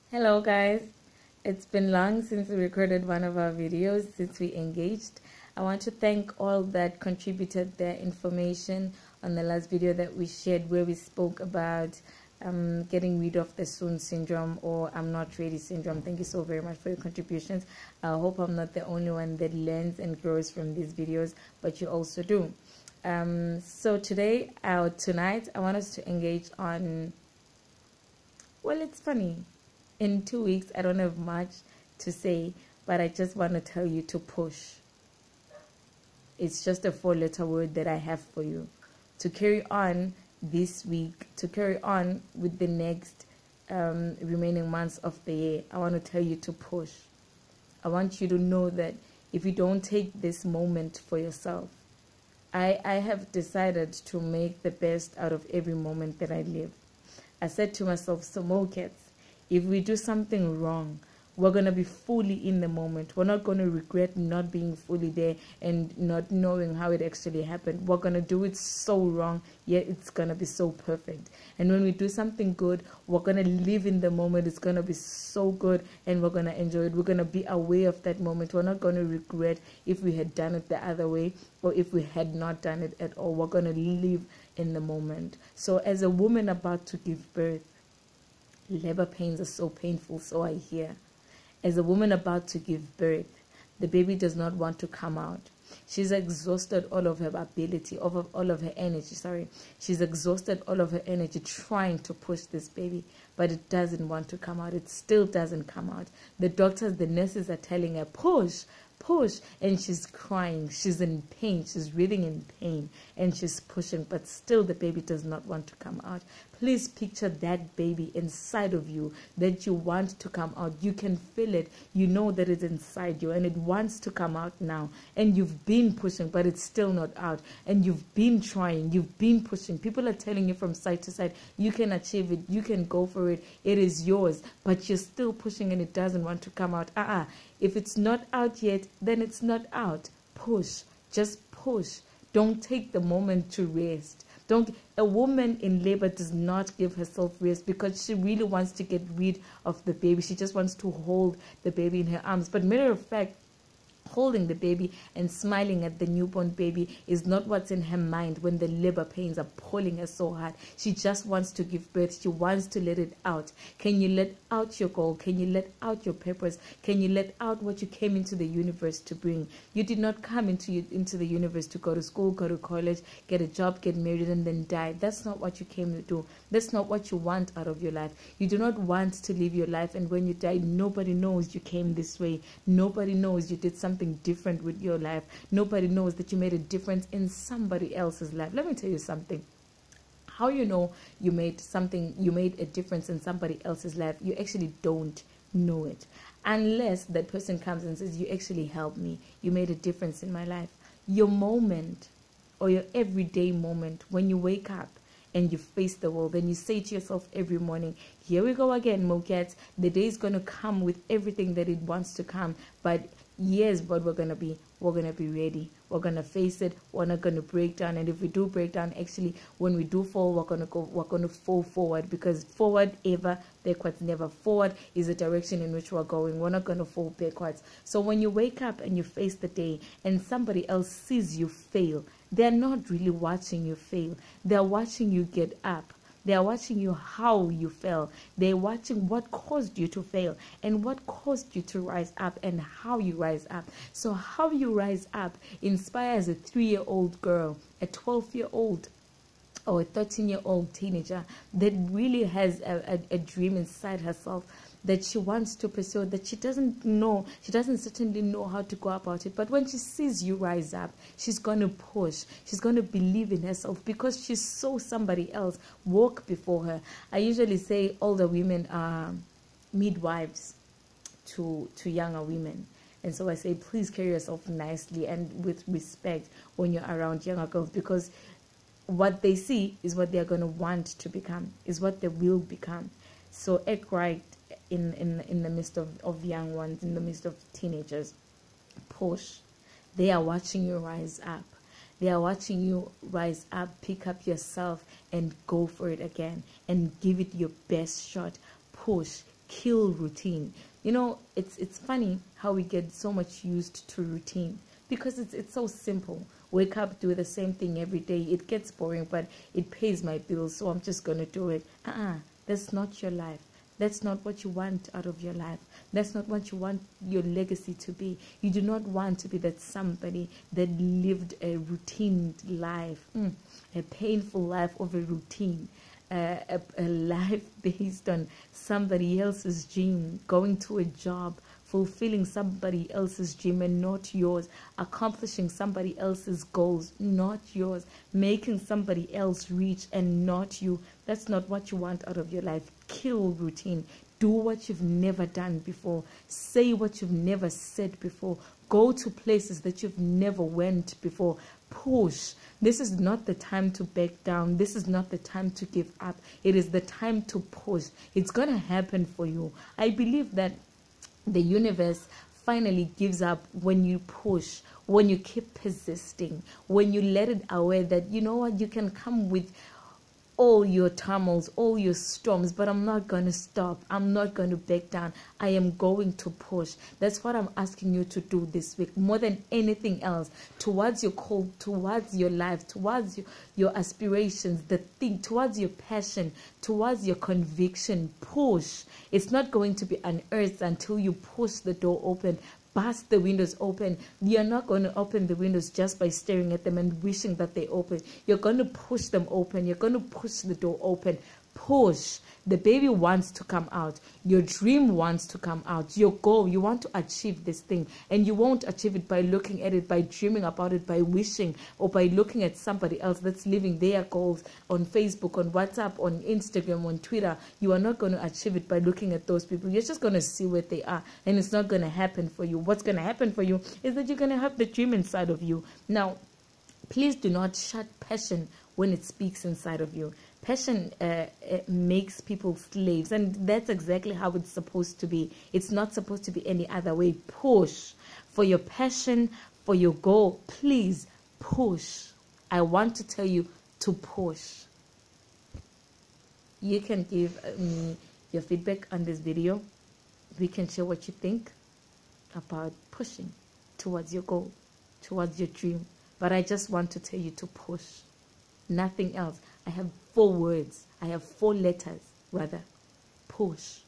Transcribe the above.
Hello guys, it's been long since we recorded one of our videos, since we engaged. I want to thank all that contributed their information on the last video that we shared, where we spoke about getting rid of the soon syndrome or I'm not ready syndrome. Thank you so very much for your contributions. I hope I'm not the only one that learns and grows from these videos, but you also do. So tonight I want us to engage on, well, it's funny. In 2 weeks, I don't have much to say, but I just want to tell you to push. It's just a 4-letter word that I have for you. To carry on this week, to carry on with the next remaining months of the year, I want to tell you to push. I want you to know that if you don't take this moment for yourself, I have decided to make the best out of every moment that I live. I said to myself, so MoCats, if we do something wrong, we're going to be fully in the moment. We're not going to regret not being fully there and not knowing how it actually happened. We're going to do it so wrong, yet it's going to be so perfect. And when we do something good, we're going to live in the moment. It's going to be so good and we're going to enjoy it. We're going to be aware of that moment. We're not going to regret if we had done it the other way or if we had not done it at all. We're going to live in the moment. So as a woman about to give birth, labor pains are so painful, so I hear. As a woman about to give birth, the baby does not want to come out. She's exhausted all of her ability, all of her energy, She's exhausted all of her energy trying to push this baby, but it doesn't want to come out. It still doesn't come out. The doctors, the nurses are telling her, push, push, and she's crying. She's in pain. She's writhing in pain, and she's pushing, but still the baby does not want to come out. Please picture that baby inside of you that you want to come out. You can feel it. You know that it's inside you and it wants to come out now. And you've been pushing, but it's still not out. And you've been trying. You've been pushing. People are telling you from side to side, you can achieve it. You can go for it. It is yours. But you're still pushing and it doesn't want to come out. If it's not out yet, then it's not out. Push. Just push. Don't take the moment to rest. A woman in labor does not give herself rest because she really wants to get rid of the baby. She just wants to hold the baby in her arms. But matter of fact, holding the baby and smiling at the newborn baby is not what's in her mind when the labor pains are pulling her so hard. She just wants to give birth. She wants to let it out. Can you let out your goal? Can you let out your purpose? Can you let out what you came into the universe to bring? You did not come into the universe to go to school, go to college, get a job, get married, and then die. That's not what you came to do. That's not what you want out of your life. You do not want to live your life, and when you die, nobody knows you came this way. Nobody knows you did something different with your life. Nobody knows that you made a difference in somebody else's life. Let me tell you something. How you know you made a difference in somebody else's life? You actually don't know it unless that person comes and says, you actually helped me. You made a difference in my life. Your moment or your everyday moment when you wake up and you face the world and you say to yourself every morning, here we go again, MoCats. The day is going to come with everything that it wants to come, but yes, but we're gonna be ready. We're gonna face it. We're not gonna break down. And if we do break down, actually, when we do fall, we're gonna fall forward, because forward ever, backwards never. Forward is the direction in which we're going. We're not gonna fall backwards. So when you wake up and you face the day and somebody else sees you fail, they're not really watching you fail. They're watching you get up. They are watching you how you fell. They're watching what caused you to fail and what caused you to rise up and how you rise up. So how you rise up inspires a 3-year-old girl, a 12-year-old, or a 13-year-old teenager that really has a dream inside herself that she wants to pursue, that she doesn't certainly know how to go about it. But when she sees you rise up, she's going to push. She's going to believe in herself because she saw somebody else walk before her. I usually say older women are midwives to younger women. And so I say, please carry yourself nicely and with respect when you're around younger girls, because what they see is what they're going to want to become, is what they will become. So act right in the midst of young ones, in the midst of teenagers. Push. They are watching you rise up. They are watching you rise up, pick up yourself and go for it again and give it your best shot. Push. Kill routine. You know, it's funny how we get so much used to routine because it's so simple. Wake up, do the same thing every day. It gets boring, but it pays my bills, so I'm just going to do it. That's not your life. That's not what you want out of your life. That's not what you want your legacy to be. You do not want to be that somebody that lived a routine life, a painful life of a routine, a life based on somebody else's dream, going to a job, fulfilling somebody else's dream and not yours, accomplishing somebody else's goals, not yours, making somebody else rich and not you. That's not what you want out of your life. Kill routine. Do what you've never done before. Say what you've never said before. Go to places that you've never went before. Push. This is not the time to back down. This is not the time to give up. It is the time to push. It's going to happen for you. I believe that the universe finally gives up when you push, when you keep persisting, when you let it away that, you know what, you can come with all your turmoils, all your storms, but I'm not going to stop. I'm not going to back down. I am going to push. That's what I'm asking you to do this week, more than anything else, towards your call, towards your life, towards your aspirations, the thing, towards your passion, towards your conviction. Push. It's not going to be unearthed until you push the door open. Bust the windows open. You're not going to open the windows just by staring at them and wishing that they open. You're going to push them open. You're going to push the door open. Push. The baby wants to come out. Your dream wants to come out. Your goal, you want to achieve this thing. And you won't achieve it by looking at it, by dreaming about it, by wishing, or by looking at somebody else that's living their goals on Facebook, on WhatsApp, on Instagram, on Twitter. You are not going to achieve it by looking at those people. You're just going to see where they are. And it's not going to happen for you. What's going to happen for you is that you're going to have the dream inside of you. Now, please do not shut passion when it speaks inside of you. Passion makes people slaves, and that's exactly how it's supposed to be. It's not supposed to be any other way. Push for your passion, for your goal. Please push. I want to tell you to push. You can give me your feedback on this video. We can share what you think about pushing towards your goal, towards your dream. But I just want to tell you to push. Nothing else. I have 4 words. I have 4 letters, rather. Push.